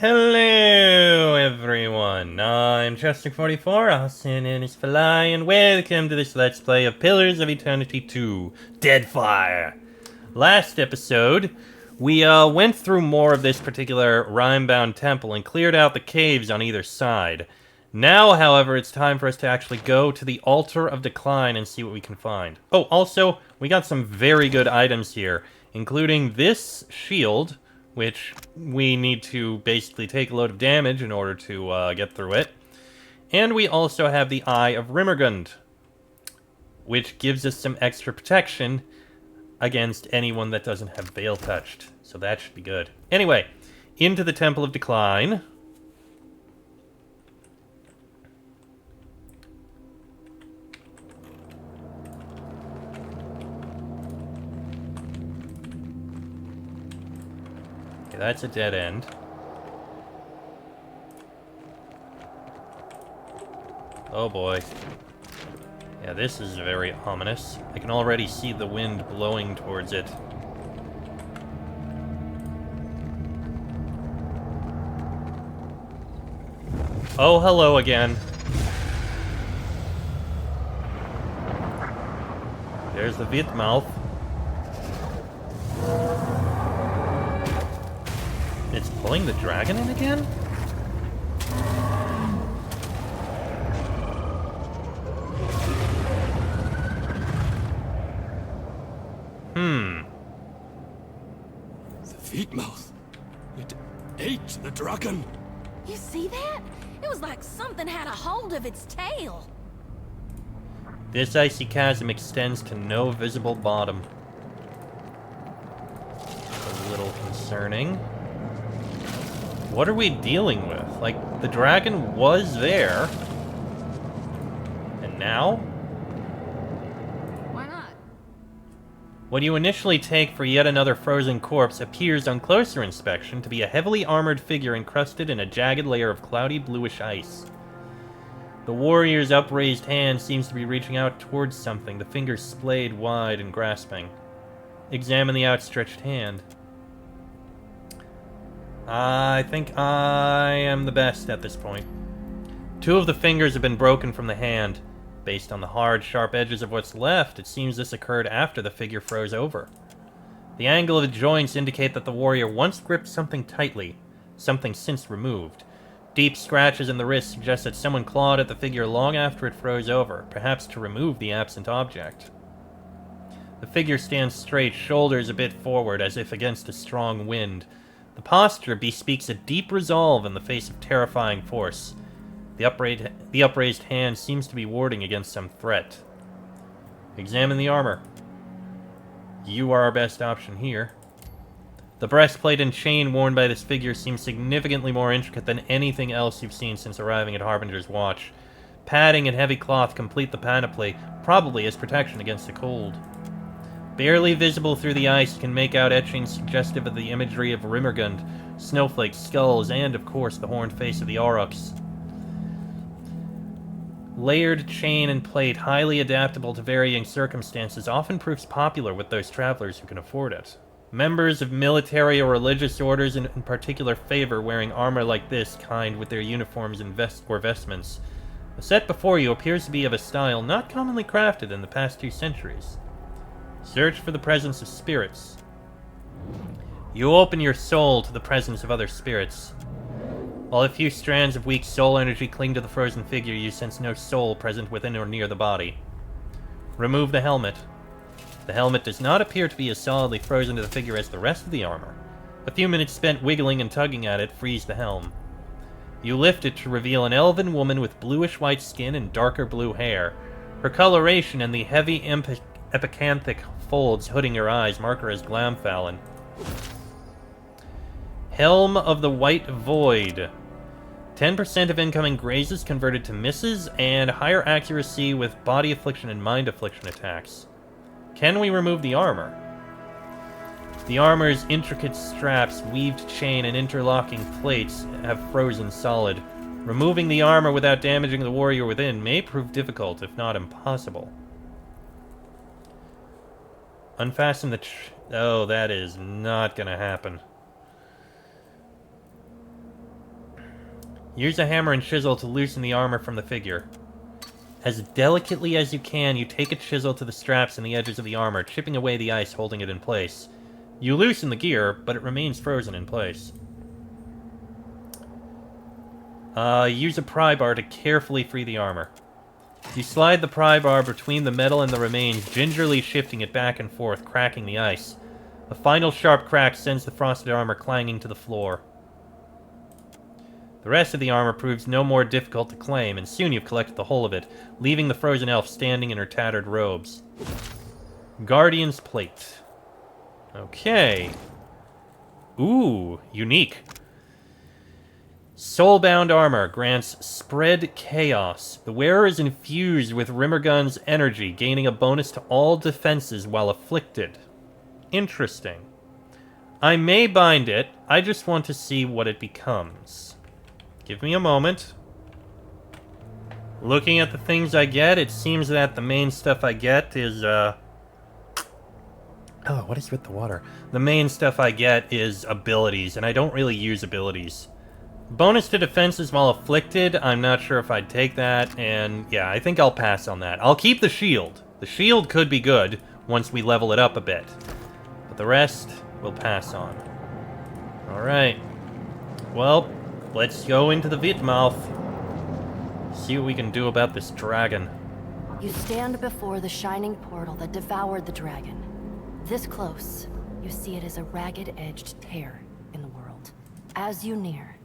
Hello, everyone. I'm Chester44, also known as Fly, and welcome to this Let's Play of Pillars of Eternity 2, Deadfire. Last episode, we went through more of this particular rhyme-bound temple and cleared out the caves on either side. Now, however, it's time for us to actually go to the Altar of Decline and see what we can find. Oh, also, we got some very good items here, including this shield, which we need to basically take a load of damage in order to get through it. And we also have the Eye of Rimmergund, which gives us some extra protection against anyone that doesn't have Veil touched. So that should be good. Anyway, into the Temple of Decline. Okay, that's a dead end. Oh boy. Yeah, this is very ominous. I can already see the wind blowing towards it. Oh, hello again. There's the Vytmadh. It's pulling the dragon in again? The Vytmadh. It ate the dragon. You see that? It was like something had a hold of its tail. This icy chasm extends to no visible bottom. A little concerning. What are we dealing with? Like, the dragon was there. And now? Why not? What you initially take for yet another frozen corpse appears on closer inspection to be a heavily armored figure encrusted in a jagged layer of cloudy bluish ice. The warrior's upraised hand seems to be reaching out towards something, the fingers splayed wide and grasping. Examine the outstretched hand. I think I am the best at this point. Two of the fingers have been broken from the hand. Based on the hard, sharp edges of what's left, it seems this occurred after the figure froze over. The angle of the joints indicate that the warrior once gripped something tightly, something since removed. Deep scratches in the wrist suggest that someone clawed at the figure long after it froze over, perhaps to remove the absent object. The figure stands straight, shoulders a bit forward, as if against a strong wind. The posture bespeaks a deep resolve in the face of terrifying force. The upraised hand seems to be warding against some threat. Examine the armor. You are our best option here. The breastplate and chain worn by this figure seem significantly more intricate than anything else you've seen since arriving at Harbinger's Watch. Padding and heavy cloth complete the panoply, probably as protection against the cold. Barely visible through the ice, you can make out etchings suggestive of the imagery of Rimmergund, snowflakes, skulls, and, of course, the horned face of the Aurochs. Layered chain and plate, highly adaptable to varying circumstances, often proves popular with those travelers who can afford it. Members of military or religious orders in particular favor wearing armor like this kind with their uniforms and vestments. The set before you appears to be of a style not commonly crafted in the past 2 centuries. Search for the presence of spirits. You open your soul to the presence of other spirits. While a few strands of weak soul energy cling to the frozen figure, you sense no soul present within or near the body. Remove the helmet. The helmet does not appear to be as solidly frozen to the figure as the rest of the armor. A few minutes spent wiggling and tugging at it freeze the helm. You lift it to reveal an elven woman with bluish-white skin and darker blue hair. Her coloration and the heavy epicanthic folds hooding her eyes mark her as Glamfallon. Helm of the White Void. 10% of incoming grazes converted to misses, and higher accuracy with body affliction and mind affliction attacks. Can we remove the armor? The armor's intricate straps, weaved chain, and interlocking plates have frozen solid. Removing the armor without damaging the warrior within may prove difficult, if not impossible. Unfasten the oh, that is not gonna happen. Use a hammer and chisel to loosen the armor from the figure. As delicately as you can, you take a chisel to the straps and the edges of the armor, chipping away the ice holding it in place. You loosen the gear, but it remains frozen in place. Use a pry bar to carefully free the armor. You slide the pry bar between the metal and the remains, gingerly shifting it back and forth, cracking the ice. A final sharp crack sends the frosted armor clanging to the floor. The rest of the armor proves no more difficult to claim, and soon you've collected the whole of it, leaving the frozen elf standing in her tattered robes. Guardian's Plate. Okay. Ooh, unique. Soulbound armor grants Spread Chaos. The wearer is infused with Rimmergun's energy, gaining a bonus to all defenses while afflicted. Interesting. I may bind it, I just want to see what it becomes. Give me a moment. Looking at the things I get, it seems that the main stuff I get is, Oh, what is with the water? The main stuff I get is abilities, and I don't really use abilities. Bonus to defenses while afflicted, I'm not sure if I'd take that, and yeah, I think I'll pass on that. I'll keep the shield. The shield could be good once we level it up a bit. But the rest, we'll pass on. Alright. Well, let's go into the Vytmadh. See what we can do about this dragon. You stand before the shining portal that devoured the dragon. This close, you see it as a ragged-edged tear in the world. As you near,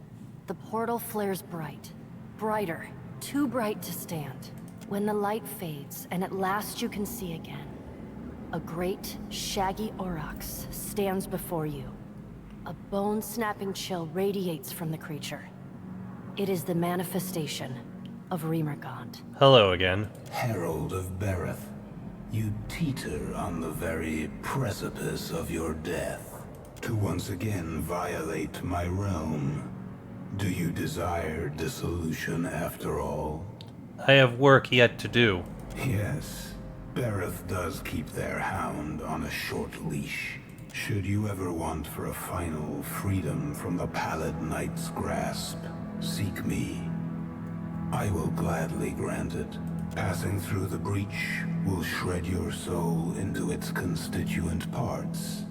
the portal flares bright. Brighter, too bright to stand. When the light fades, and at last you can see again, a great, shaggy aurochs stands before you. A bone-snapping chill radiates from the creature. It is the manifestation of Rimmergund. Hello again. Herald of Bereth, you teeter on the very precipice of your death. To once again violate my realm. Do you desire dissolution after all? I have work yet to do. Yes, Bereth does keep their hound on a short leash. Should you ever want for a final freedom from the Pallid Knight's grasp, seek me. I will gladly grant it. Passing through the breach will shred your soul into its constituent parts,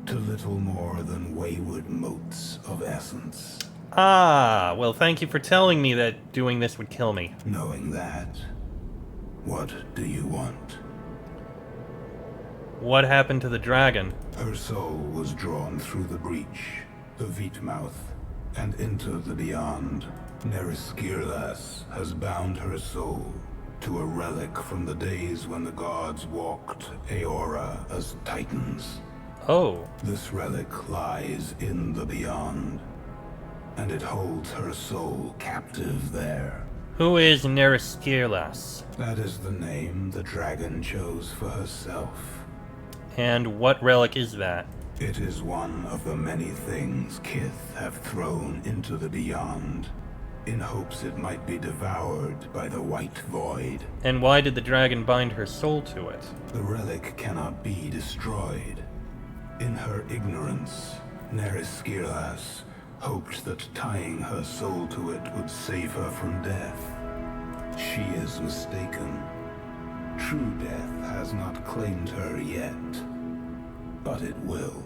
to little more than wayward motes of essence. Ah, well thank you for telling me that doing this would kill me. Knowing that, what do you want? What happened to the dragon? Her soul was drawn through the breach, the Vytmadh, and into the beyond. Neriskirlas has bound her soul to a relic from the days when the gods walked Aora as titans. Oh. This relic lies in the beyond, and it holds her soul captive there. Who is Neriskirlas? That is the name the dragon chose for herself. And what relic is that? It is one of the many things Kith have thrown into the beyond, in hopes it might be devoured by the White Void. And why did the dragon bind her soul to it? The relic cannot be destroyed. In her ignorance, Neriskirlas hoped that tying her soul to it would save her from death. She is mistaken. True death has not claimed her yet, but it will.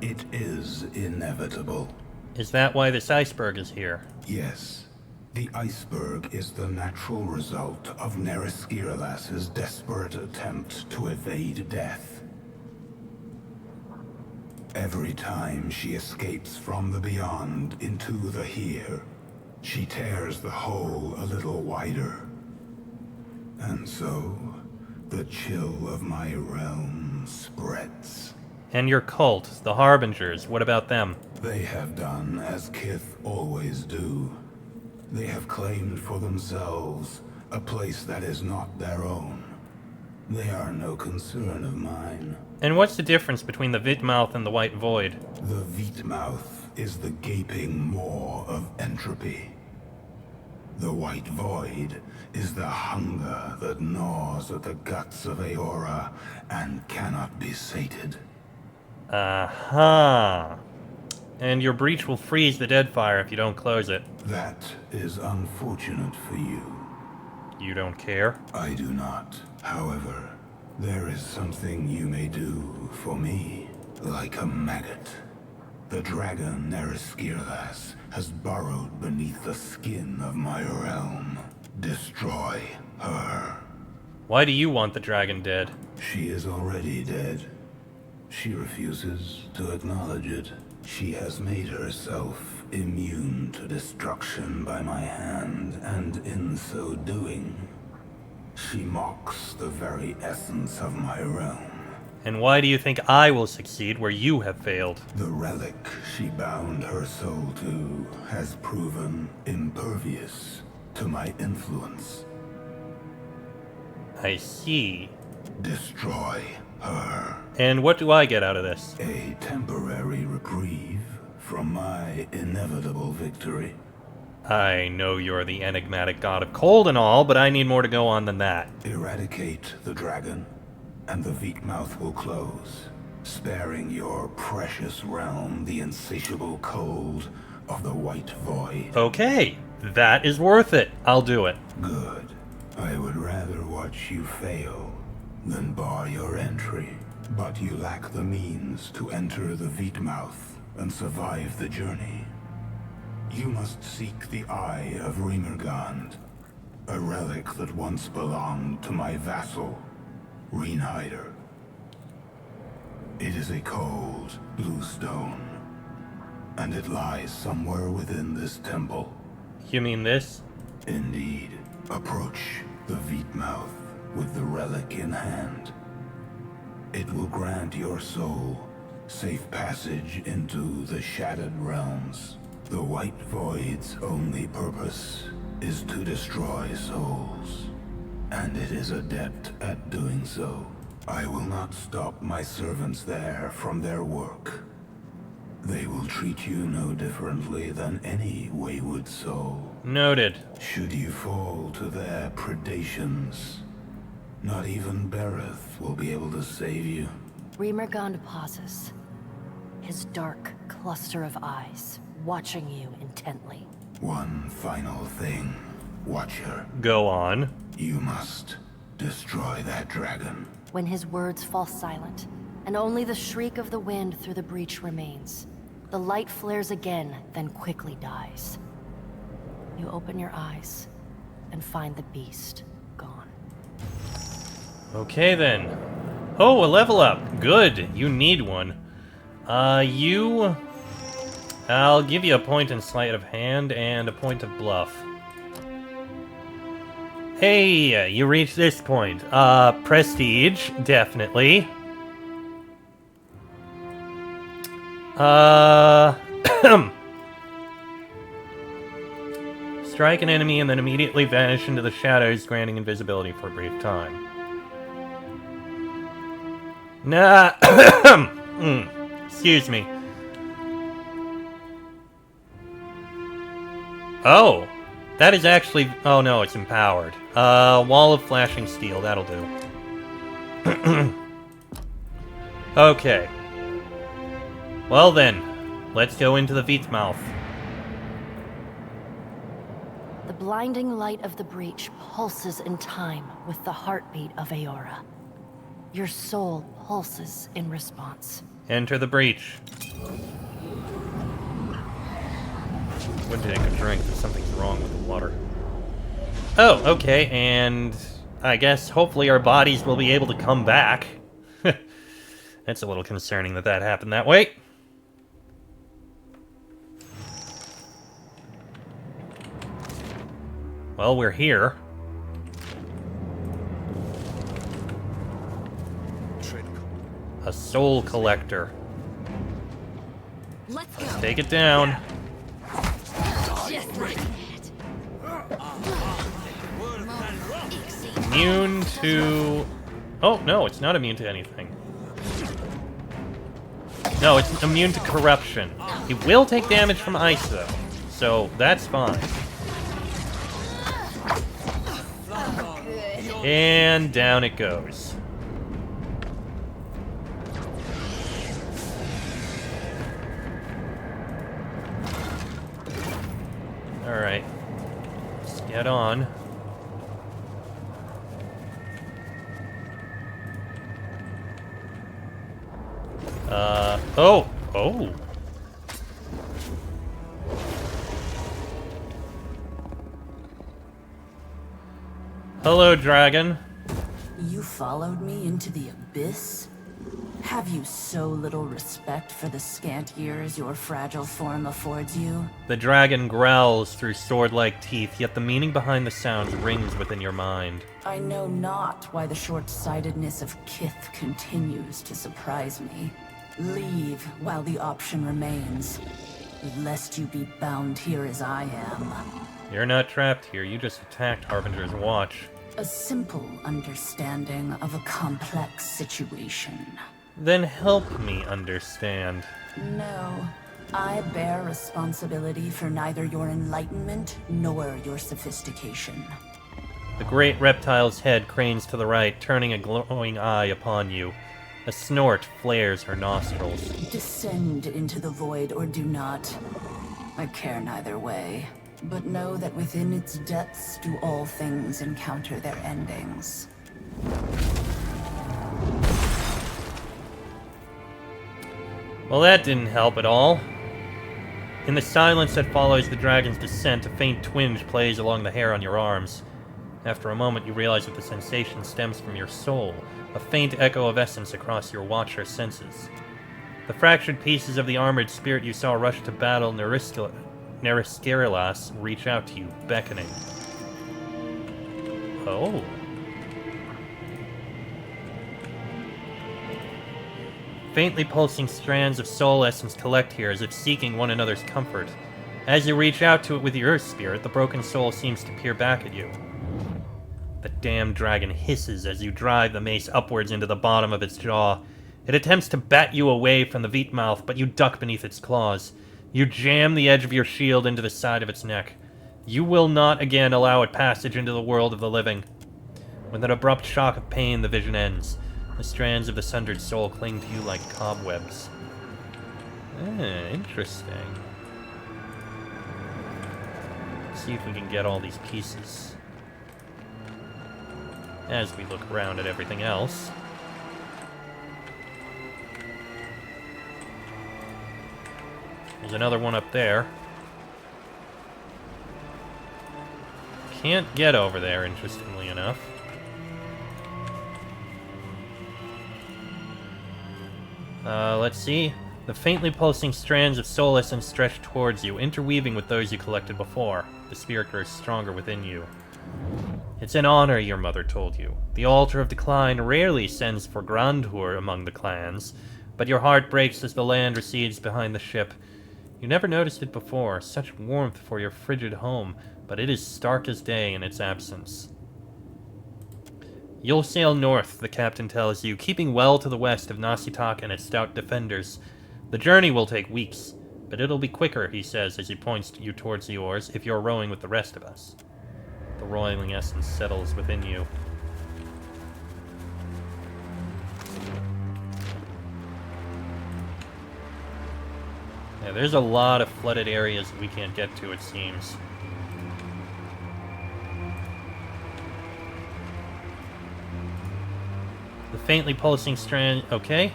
It is inevitable. Is that why this iceberg is here? Yes. The iceberg is the natural result of Neriskirlas' desperate attempt to evade death. Every time she escapes from the beyond into the here, she tears the hole a little wider. And so, the chill of my realm spreads. And your cult, the Harbingers, what about them? They have done as Kith always do. They have claimed for themselves a place that is not their own. They are no concern of mine. And what's the difference between the Vytmadh and the White Void? The Vytmadh is the gaping maw of entropy. The White Void is the hunger that gnaws at the guts of Aora and cannot be sated. Aha. And your breach will freeze the dead fire if you don't close it. That is unfortunate for you. You don't care? I do not. However, there is something you may do for me, like a maggot. The dragon Neriskirlas has burrowed beneath the skin of my realm. Destroy her. Why do you want the dragon dead? She is already dead. She refuses to acknowledge it. She has made herself immune to destruction by my hand, and in so doing, she mocks the very essence of my realm. And why do you think I will succeed where you have failed? The relic she bound her soul to has proven impervious to my influence. I see. Destroy her. And what do I get out of this? A temporary reprieve from my inevitable victory. I know you're the enigmatic god of cold and all, but I need more to go on than that. Eradicate the dragon, and the Vytmadh will close, sparing your precious realm the insatiable cold of the White Void. Okay, that is worth it. I'll do it. Good. I would rather watch you fail than bar your entry. But you lack the means to enter the Vytmadh and survive the journey. You must seek the Eye of Remergand, a relic that once belonged to my vassal, Reinhider. It is a cold, blue stone, and it lies somewhere within this temple. You mean this? Indeed. Approach the Vytmadh with the relic in hand. It will grant your soul safe passage into the Shattered Realms. The White Void's only purpose is to destroy souls, and it is adept at doing so. I will not stop my servants there from their work. They will treat you no differently than any wayward soul. Noted. Should you fall to their predations, not even Bereth will be able to save you. Remergand pauses, his dark cluster of eyes watching you intently. One final thing, Watcher. Go on. You must destroy that dragon. When his words fall silent, and only the shriek of the wind through the breach remains, the light flares again, then quickly dies. You open your eyes and find the beast gone. Okay then. Oh, a level up. Good. You need one. I'll give you a point in sleight of hand and a point of bluff. Hey, you reached this point. Prestige, definitely. Strike an enemy and then immediately vanish into the shadows, granting invisibility for a brief time. Nah. Excuse me. Oh, that is actually... Oh no, it's empowered. Wall of flashing steel, that'll do. Okay. Well then, let's go into the Vytmadh. The blinding light of the breach pulses in time with the heartbeat of Aora. Your soul pulses in response. Enter the breach. Would take a drink, but something's wrong with the water. Oh, okay, and I guess hopefully our bodies will be able to come back. That's a little concerning that that happened that way. Well, we're here. A soul collector. Let's go. Let's take it down. Just like that. Immune to... Oh, no, it's not immune to anything. No, it's immune to corruption. It will take damage from ice, though. So, that's fine. And down it goes. Alright. Let's get on. Oh! Oh! Hello, dragon. You followed me into the abyss? Have you so little respect for the scant years your fragile form affords you? The dragon growls through sword-like teeth, yet the meaning behind the sounds rings within your mind. I know not why the short-sightedness of Kith continues to surprise me. Leave while the option remains, lest you be bound here as I am. You're not trapped here, you just attacked Harbinger's watch. A simple understanding of a complex situation. Then help me understand. No, I bear responsibility for neither your enlightenment nor your sophistication. The great reptile's head cranes to the right, turning a glowing eye upon you. A snort flares her nostrils. Descend into the void or do not. I care neither way. But know that within its depths do all things encounter their endings. Well, that didn't help at all. In the silence that follows the dragon's descent, a faint twinge plays along the hair on your arms. After a moment, you realize that the sensation stems from your soul, a faint echo of essence across your watcher senses. The fractured pieces of the armored spirit you saw rush to battle Neriskerilas reach out to you, beckoning. Oh. Faintly pulsing strands of soul essence collect here as if seeking one another's comfort. As you reach out to it with your spirit, the broken soul seems to peer back at you. The damned dragon hisses as you drive the mace upwards into the bottom of its jaw. It attempts to bat you away from the Vytmadh, but you duck beneath its claws. You jam the edge of your shield into the side of its neck. You will not again allow it passage into the world of the living. With an abrupt shock of pain, the vision ends. The strands of the sundered soul cling to you like cobwebs. Interesting. Let's see if we can get all these pieces. As we look around at everything else. There's another one up there. Can't get over there, interestingly enough. Let's see. The faintly pulsing strands of soul essence stretch towards you, interweaving with those you collected before. The spirit grows stronger within you. It's an honor, your mother told you. The Altar of Decline rarely sends for grandeur among the clans, but your heart breaks as the land recedes behind the ship. You never noticed it before, such warmth for your frigid home, but it is stark as day in its absence. You'll sail north, the captain tells you, keeping well to the west of Nasitak and its stout defenders. The journey will take weeks, but it'll be quicker, he says as he points you towards the oars, if you're rowing with the rest of us. The roiling essence settles within you. Yeah, there's a lot of flooded areas that we can't get to, it seems. The faintly pulsing strand... Okay.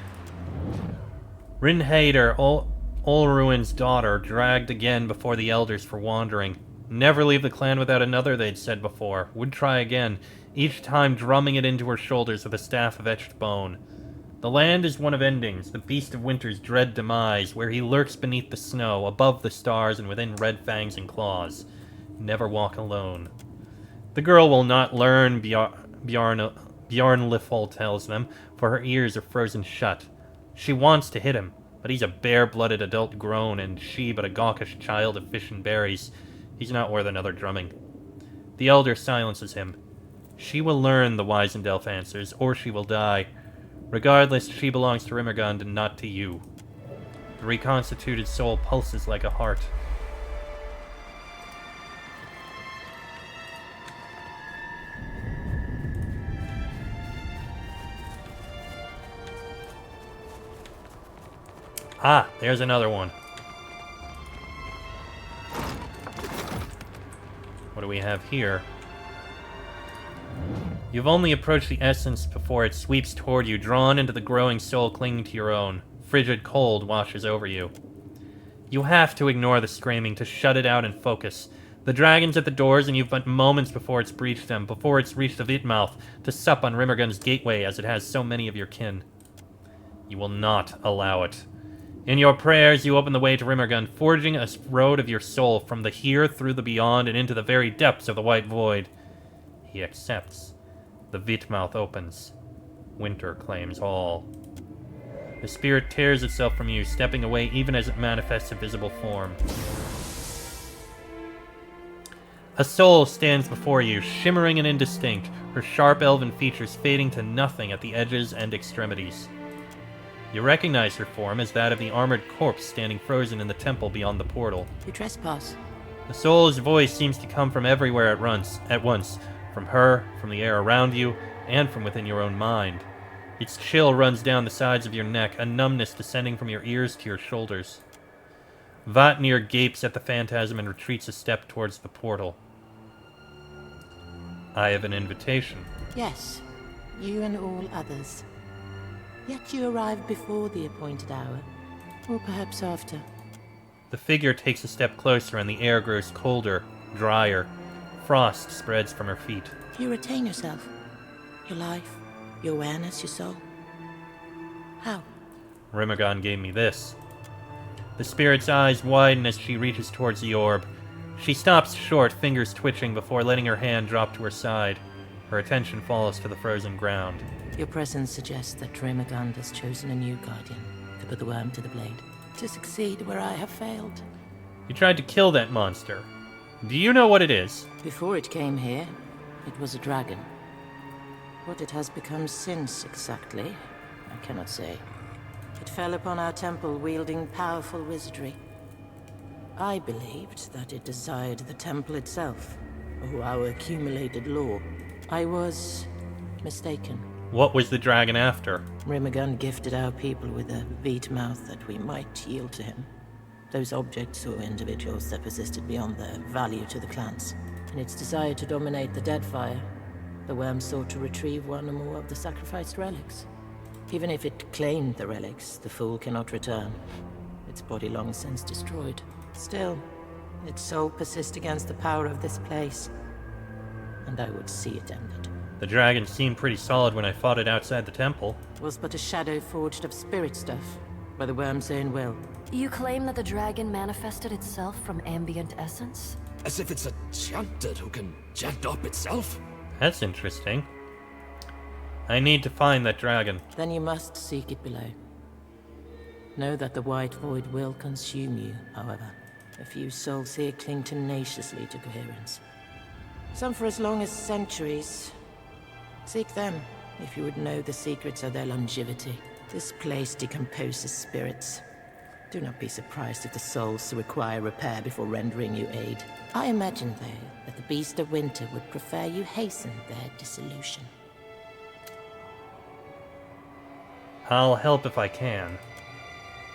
Rinhader, Olruin's daughter, dragged again before the elders for wandering. Never leave the clan without another, they'd said before. Would try again, each time drumming it into her shoulders with a staff of etched bone. The land is one of endings, the beast of winter's dread demise, where he lurks beneath the snow, above the stars, and within red fangs and claws. Never walk alone. The girl will not learn, Bjarnlifol tells them, for her ears are frozen shut. She wants to hit him, but he's a bare-blooded adult grown, and she but a gawkish child of fish and berries. He's not worth another drumming. The elder silences him. She will learn, the Weisendelf answers, or she will die. Regardless, she belongs to Rimmergund and not to you. The reconstituted soul pulses like a heart. Ah, there's another one. What do we have here? You've only approached the essence before it sweeps toward you, drawn into the growing soul clinging to your own. Frigid cold washes over you. You have to ignore the screaming, to shut it out and focus. The dragon's at the doors, and you've but moments before it's breached them, before it's reached the Vytmadh, to sup on Rimmergun's gateway as it has so many of your kin. You will not allow it. In your prayers, you open the way to Rimmergun, forging a road of your soul from the here through the beyond and into the very depths of the white void. He accepts. The Vytmadh opens. Winter claims all. The spirit tears itself from you, stepping away even as it manifests a visible form. A soul stands before you, shimmering and indistinct, her sharp elven features fading to nothing at the edges and extremities. You recognize her form as that of the armored corpse standing frozen in the temple beyond the portal. You trespass. The soul's voice seems to come from everywhere at once, from her, from the air around you, and from within your own mind. Its chill runs down the sides of your neck, a numbness descending from your ears to your shoulders. Vatnir gapes at the phantasm and retreats a step towards the portal. I have an invitation. Yes, you and all others. Yet you arrived before the appointed hour, or perhaps after. The figure takes a step closer and the air grows colder, drier. Frost spreads from her feet. You retain yourself, your life, your awareness, your soul. How? Rimmergun gave me this. The spirit's eyes widen as she reaches towards the orb. She stops short, fingers twitching before letting her hand drop to her side. Her attention falls to the frozen ground. Your presence suggests that Rimmergun has chosen a new guardian to put the worm to the blade, to succeed where I have failed. You tried to kill that monster. Do you know what it is? Before it came here, it was a dragon. What it has become since, exactly, I cannot say. It fell upon our temple wielding powerful wizardry. I believed that it desired the temple itself, or our accumulated lore. I was mistaken. What was the dragon after? Rimmergun gifted our people with a Vytmadh that we might yield to him. Those objects or individuals that persisted beyond their value to the clans. In its desire to dominate the Deadfire, the worm sought to retrieve one or more of the sacrificed relics. Even if it claimed the relics, the fool cannot return. Its body long since destroyed. Still, its soul persists against the power of this place. And I would see it ended. The dragon seemed pretty solid when I fought it outside the temple. It was but a shadow forged of spirit stuff, by the worm's own will. You claim that the dragon manifested itself from ambient essence? As if it's a chanted who can chant up itself? That's interesting. I need to find that dragon. Then you must seek it below. Know that the white void will consume you, however. A few souls here cling tenaciously to coherence. Some for as long as centuries. Seek them, if you would know the secrets of their longevity. This place decomposes spirits. Do not be surprised if the souls require repair before rendering you aid. I imagine, though, that the Beast of Winter would prefer you hasten their dissolution. I'll help if I can.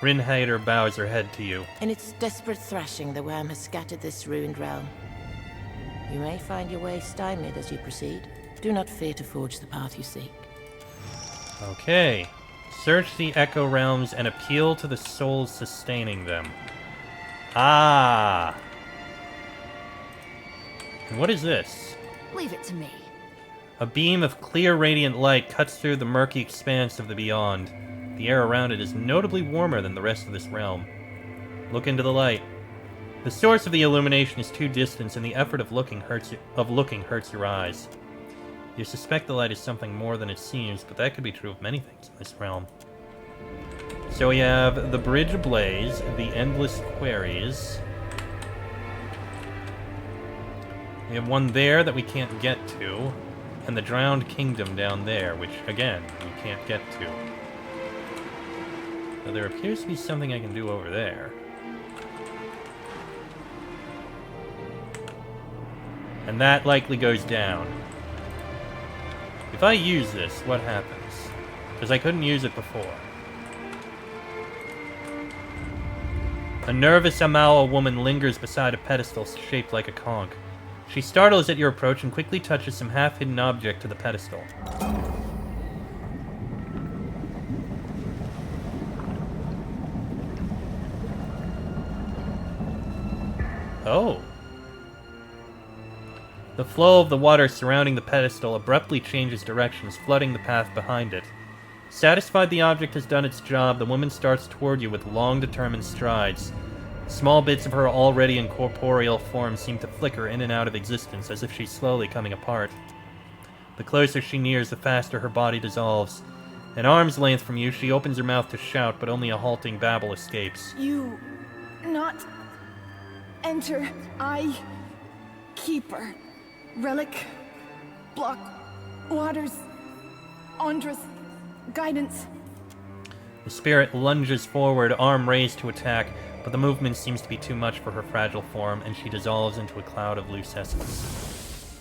Rinheider bows her head to you. In its desperate thrashing, the worm has scattered this ruined realm. You may find your way stymied as you proceed. Do not fear to forge the path you seek. Okay. Search the Echo Realms and appeal to the souls sustaining them. Ah! And what is this? Leave it to me. A beam of clear, radiant light cuts through the murky expanse of the beyond. The air around it is notably warmer than the rest of this realm. Look into the light. The source of the illumination is too distant, and the effort of looking hurts your eyes. You suspect the light is something more than it seems, but that could be true of many things in this realm. So we have the bridge ablaze, the endless quarries. We have one there that we can't get to, and the drowned kingdom down there, which, again, we can't get to. Now, there appears to be something I can do over there. And that likely goes down. If I use this, what happens? Because I couldn't use it before. A nervous Amawa woman lingers beside a pedestal shaped like a conch. She startles at your approach and quickly touches some half-hidden object to the pedestal. Oh. The flow of the water surrounding the pedestal abruptly changes directions, flooding the path behind it. Satisfied the object has done its job, the woman starts toward you with long, determined strides. Small bits of her already incorporeal form seem to flicker in and out of existence, as if she's slowly coming apart. The closer she nears, the faster her body dissolves. An arm's length from you, she opens her mouth to shout, but only a halting babble escapes. You... not... enter... I... keeper... relic... block... waters... Andras... guidance... The spirit lunges forward, arm raised to attack, but the movement seems to be too much for her fragile form, and she dissolves into a cloud of loose essence.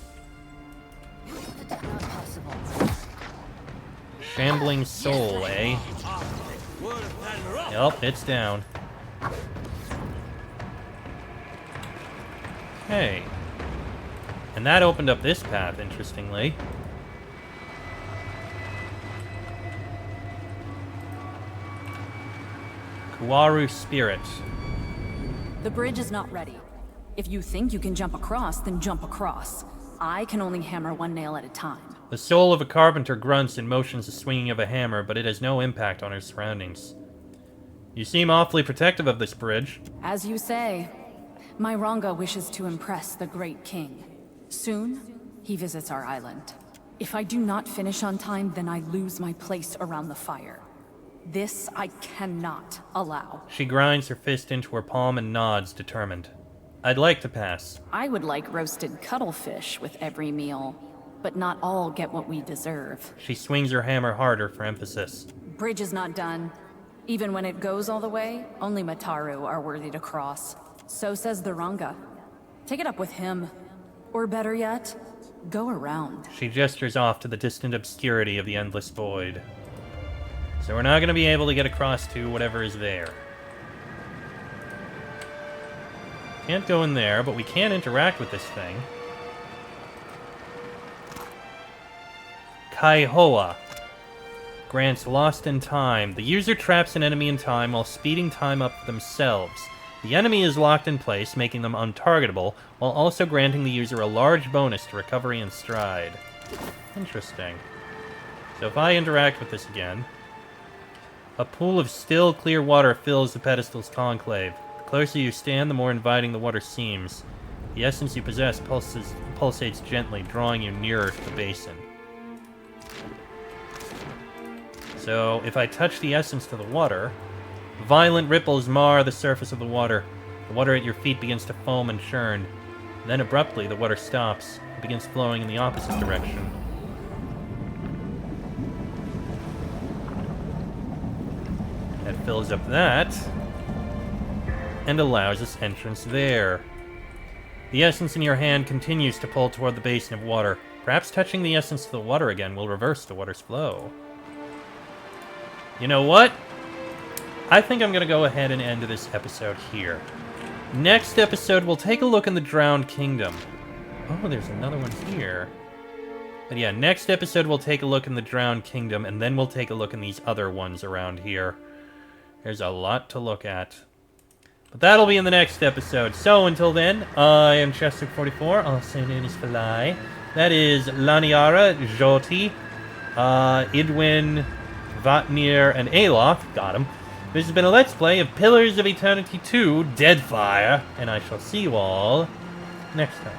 Not possible. Shambling soul, eh? Yup, it's down. Hey. And that opened up this path, interestingly. Kuaru Spirit. The bridge is not ready. If you think you can jump across, then jump across. I can only hammer one nail at a time. The soul of a carpenter grunts and motions the swinging of a hammer, but it has no impact on her surroundings. You seem awfully protective of this bridge. As you say, my Ranga wishes to impress the great king. Soon, he visits our island. If I do not finish on time, then I lose my place around the fire. This I cannot allow. She grinds her fist into her palm and nods, determined. I'd like to pass. I would like roasted cuttlefish with every meal, but not all get what we deserve. She swings her hammer harder for emphasis. Bridge is not done. Even when it goes all the way, only Mataru are worthy to cross. So says the Ranga. Take it up with him. Or better yet, go around. She gestures off to the distant obscurity of the endless void. So we're not going to be able to get across to whatever is there. Can't go in there, but we can interact with this thing. Kaihoa. Grants lost in time. The user traps an enemy in time while speeding time up themselves. The enemy is locked in place, making them untargetable, while also granting the user a large bonus to recovery and stride. Interesting. So if I interact with this again... A pool of still, clear water fills the pedestal's conclave. The closer you stand, the more inviting the water seems. The essence you possess pulsates gently, drawing you nearer to the basin. So, if I touch the essence to the water, violent ripples mar the surface of the water. The water at your feet begins to foam and churn. Then abruptly, the water stops and begins flowing in the opposite direction. That fills up that, and allows us entrance there. The essence in your hand continues to pull toward the basin of water. Perhaps touching the essence to the water again will reverse the water's flow. You know what? I think I'm going to go ahead and end this episode here. Next episode, we'll take a look in the Drowned Kingdom. Oh, there's another one here. But yeah, next episode we'll take a look in the Drowned Kingdom, and then we'll take a look in these other ones around here. There's a lot to look at. But that'll be in the next episode. So until then, I am Chester44, also known as Fly. That is Laniara, Joti, Idwin, Vatnir, and Aloth. Got him. This has been a Let's Play of Pillars of Eternity 2, Deadfire, and I shall see you all next time.